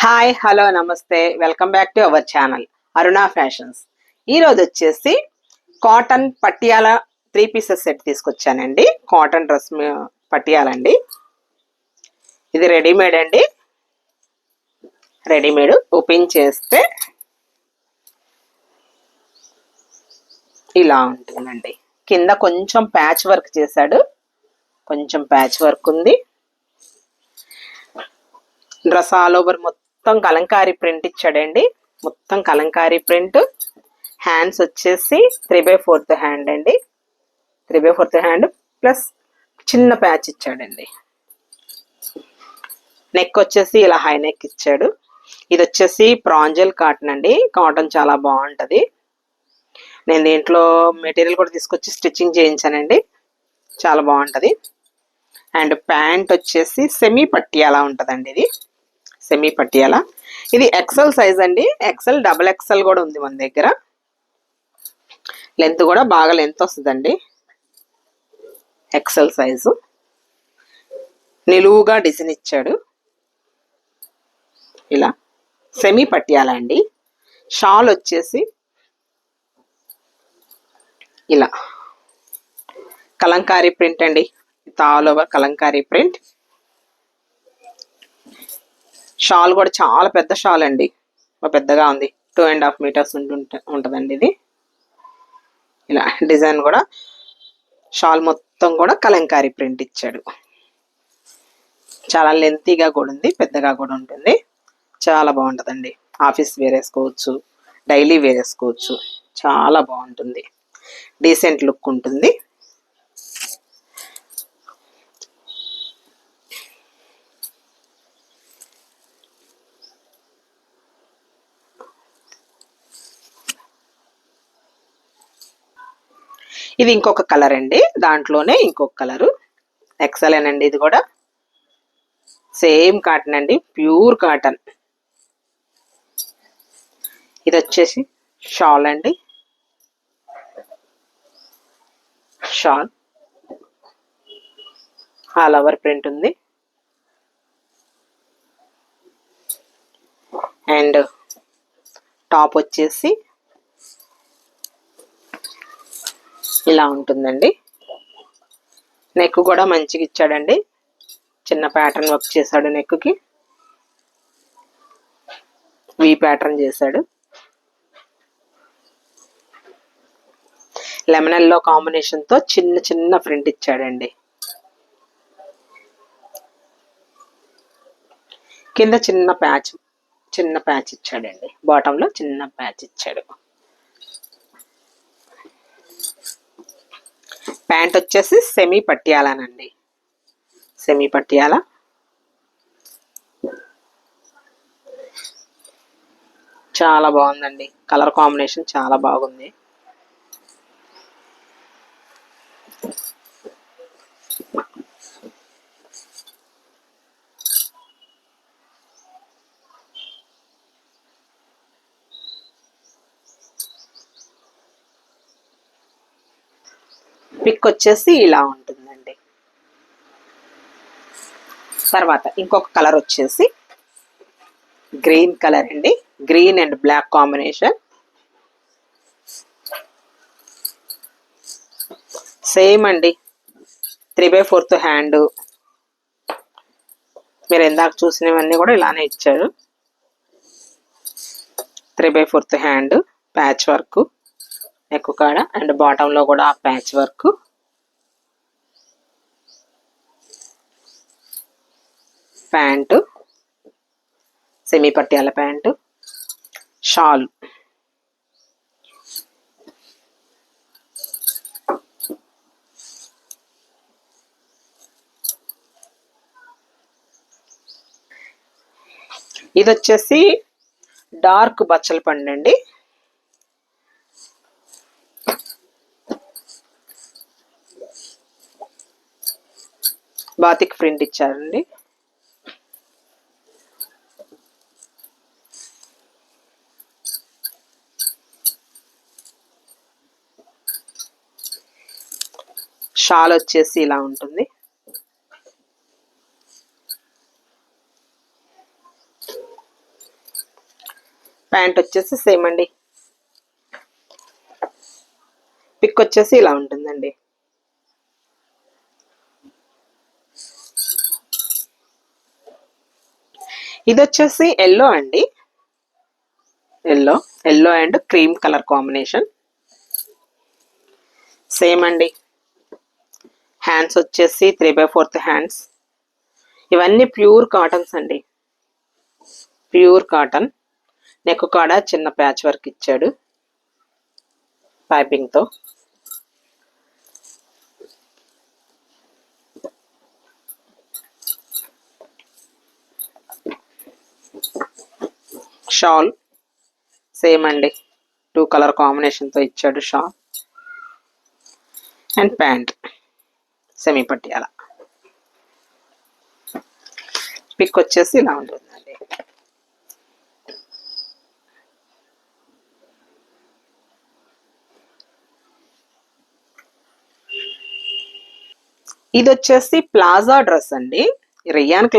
Hi hello namaste welcome back to our channel Aruna fashions. ఈరోజు వచ్చేసి cotton Patiala 3 pieces set తీసుకొచ్చానండి. Cotton dress పట్యాలండి. ఇది రెడీమేడ్ అండి. రెడీమేడ్ ఓపెన్ చేస్తే ఇలా ఉంటుందండి. కింద కొంచెం ప్యాచ్ వర్క్ చేశాడు, కొంచెం ప్యాచ్ వర్క్ ఉంది. డ్రెస్ ఆల్ ఓవర్ మొత్తం కలంకారీ ప్రింట్ ఇచ్చాడండి. మొత్తం కలంకారీ ప్రింట్. హ్యాండ్స్ వచ్చేసి 3/4 హ్యాండ్ అండి. 3/4 హ్యాండ్ ప్లస్ చిన్న ప్యాచ్ ఇచ్చాడండి. నెక్ వచ్చేసి ఇలా హై నెక్ ఇచ్చాడు. ఇది వచ్చేసి ప్రాంజల్ కాటన్ అండి. కాటన్ చాలా బాగుంటుంది. నేను దీంట్లో మెటీరియల్ కూడా తీసుకొచ్చి స్టిచ్చింగ్ చేయించానండి. చాలా బాగుంటుంది. అండ్ ప్యాంట్ వచ్చేసి సెమీ పట్యాల ఉంటుందండి. ఇది సెమీ పట్యాల. ఇది ఎక్సెల్ సైజ్ అండి. ఎక్సెల్, డబుల్ ఎక్సెల్ కూడా ఉంది మన దగ్గర. లెంత్ కూడా బాగా లెంత్ వస్తుందండి. XL size. నిలువుగా డిజైన్ ఇచ్చాడు. ఇలా సెమీ పట్యాల అండి. షాల్ వచ్చేసి ఇలా కలంకారీ ప్రింట్ అండి. All over Kalamkari print. Shawl కూడా చాలా పెద్ద షాల్ అండి. పెద్దగా ఉంది. 2.5 మీటర్స్ ఉంటుందండి ఇది. ఇలా డిజైన్ కూడా షాల్ మొత్తం కూడా కలంకారీ ప్రింట్ ఇచ్చాడు. చాలా లెంతీగా కూడా ఉంది, పెద్దగా కూడా ఉంటుంది. చాలా బాగుంటుందండి. ఆఫీస్ వేర్ వేసుకోవచ్చు, డైలీ వేర్ వేసుకోవచ్చు. చాలా బాగుంటుంది. డీసెంట్ లుక్ ఉంటుంది. ఇది ఇంకొక కలర్ అండి. దాంట్లోనే ఇంకొక కలరు. ఎక్సెల్ అండి. ఇది కూడా సేమ్ కాటన్ అండి. Pure cotton. ఇది వచ్చేసి షాల్ అండి. షాల్ ఆల్ ఓవర్ ప్రింట్ ఉంది. అండ్ టాప్ వచ్చేసి ఇలా ఉంటుందండి. నెక్ కూడా మంచిగా ఇచ్చాడండి. చిన్న ప్యాటర్న్ వర్క్ చేశాడు. నెక్కి వి ప్యాటర్న్ చేశాడు. లెమన్ ఎల్లో కాంబినేషన్ తో చిన్న చిన్న ప్రింట్ ఇచ్చాడండి. కింద చిన్న ప్యాచ్ ఇచ్చాడండి. బాటమ్ లో చిన్న ప్యాచ్ ఇచ్చాడు. ప్యాంట్ వచ్చేసి సెమీ పట్యాలనండి. సెమీ పట్యాల. చాలా బాగుందండి. కలర్ కాంబినేషన్ చాలా బాగుంది. పిక్ వచ్చేసి ఇలా ఉంటుందండి. తర్వాత ఇంకొక కలర్ వచ్చేసి గ్రీన్ కలర్ అండి. Green and black combination. Same అండి. 3/4 హ్యాండ్. మీరు ఇందాక చూసినవన్నీ కూడా ఇలానే ఇచ్చారు. 3/4 హ్యాండ్, ప్యాచ్ వర్క్ నెక్ కాడ అండ్ బాటమ్ లో కూడా patch work. Pant semi Patiala pant. Shawl ఇది వచ్చేసి డార్క్ బచ్చల పండు అండి. బాతిక్ ప్రింట్ ఇచ్చారండి. షాల్ వచ్చేసి ఇలా ఉంటుంది. ప్యాంట్ వచ్చేసి సేమ్ అండి. పిక్ వచ్చేసి ఇలా ఉంటుందండి. ఇది వచ్చేసి ఎల్లో అండి. Yellow and cream colour combination. Same అండి. హ్యాండ్స్ వచ్చేసి 3/4 హ్యాండ్స్. ఇవన్నీ ప్యూర్ కాటన్స్ అండి. Pure cotton. నెక్ కాడ చిన్న ప్యాచ్ వర్క్ ఇచ్చాడు పైపింగ్తో. షాల్ సేమ్ అండి. 2 కలర్ కాంబినేషన్తో ఇచ్చాడు shawl. And pant semi Patiala. Pic వచ్చేసి ఇలా ఉంటుందండి. ఇది వచ్చేసి ప్లాజా డ్రెస్ అండి. రియాన్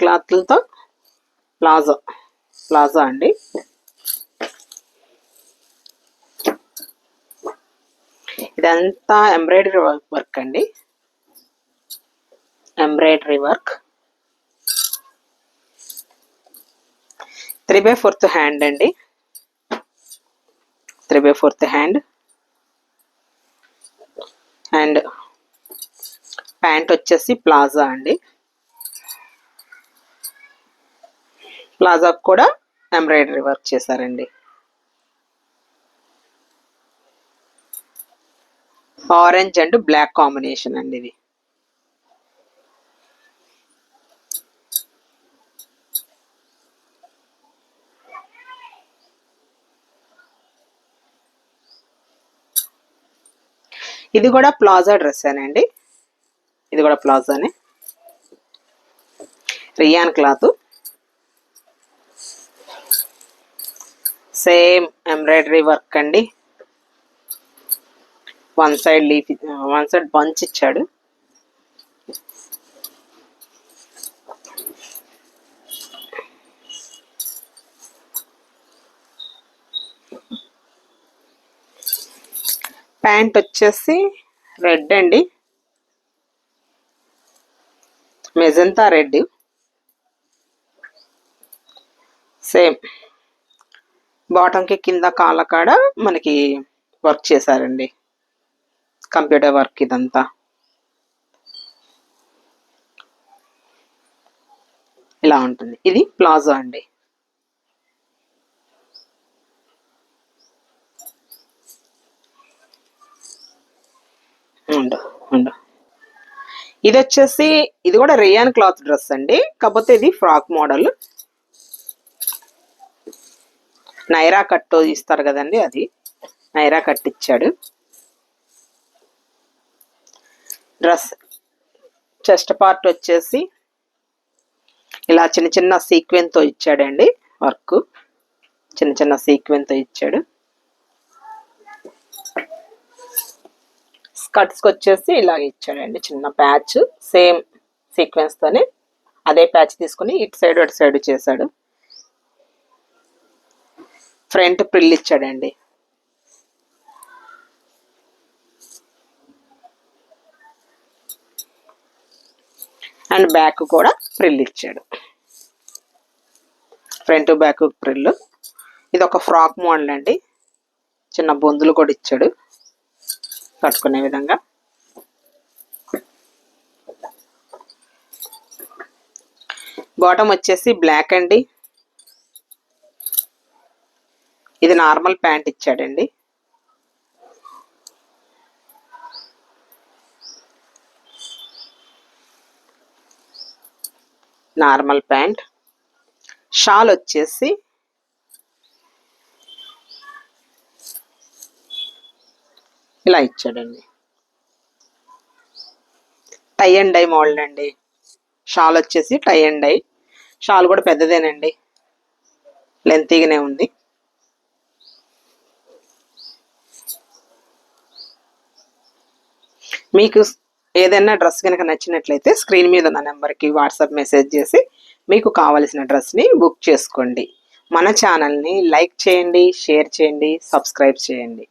క్లాత్లతో ప్లాజా అండి. ఇదంతా ఎంబ్రాయిడరీ వర్క్ అండి. Embroidery work. 3/4 హ్యాండ్ అండి. 3/4 హ్యాండ్. అండ్ ప్యాంట్ వచ్చేసి ప్లాజా అండి. ప్లాజాకు కూడా ఎంబ్రాయిడరీ వర్క్ చేశారండి. ఆరెంజ్ అండ్ బ్లాక్ కాంబినేషన్ అండి ఇది. ఇది కూడా ప్లాజా డ్రెస్సేనండి. ఇది కూడా ప్లాజానే. Rayon cloth. Same embroidery work అండి. వన్ సైడ్ బంచ్ ఇచ్చాడు. ప్యాంట్ వచ్చేసి రెడ్ అండి. Magenta red. సేమ్ బాటంకి కింద కాళ్ళ కాడ మనకి వర్క్ చేశారండి. కంప్యూటర్ వర్క్ ఇదంతా. ఇలా ఉంటుంది. ఇది ప్లాజో అండి. ఇది వచ్చేసి ఇది కూడా రేయాన్ క్లాత్ డ్రెస్ అండి. కాకపోతే ఇది ఫ్రాక్ మోడల్. నైరా కట్ ఇస్తారు కదండి, అది నైరా కట్ ఇచ్చాడు. డ్రెస్ చెస్ట్ పార్ట్ వచ్చేసి ఇలా చిన్న చిన్న సీక్వెన్స్తో ఇచ్చాడండి. వర్క్ చిన్న చిన్న సీక్వెన్స్తో ఇచ్చాడు. స్కర్ట్స్కి వచ్చేసి ఇలాగ ఇచ్చాడండి చిన్న ప్యాచ్. సేమ్ సీక్వెన్స్తోనే అదే ప్యాచ్ తీసుకుని ఇటు సైడ్ అటు సైడ్ చేశాడు. ఫ్రంట్ ప్రిల్ ఇచ్చాడండి. అండ్ బ్యాక్ కూడా ప్రిల్ ఇచ్చాడు. Front back Pril. ఇది ఒక ఫ్రాక్ మోడల్ అండి. చిన్న బొందులు కూడా ఇచ్చాడు కట్టుకునే విధంగా. బాటమ్ వచ్చేసి బ్లాక్ అండి. ఇది నార్మల్ ప్యాంట్ ఇచ్చాడండి. Normal pant. షాల్ వచ్చేసి ఇలా ఇచ్చాడండి. టై అండ్ డై మోడల్ అండి. షాల్ వచ్చేసి టై అండ్ డై. షాల్ కూడా పెద్దదేనండి, లెంతీగానే ఉంది. మీకు ఏదైనా డ్రెస్ కనుక నచ్చినట్లయితే స్క్రీన్ మీద ఉన్న నెంబర్కి వాట్సాప్ మెసేజ్ చేసి మీకు కావలసిన డ్రెస్ని బుక్ చేసుకోండి. మన ఛానల్ని లైక్ చేయండి, షేర్ చేయండి, సబ్స్క్రైబ్ చేయండి.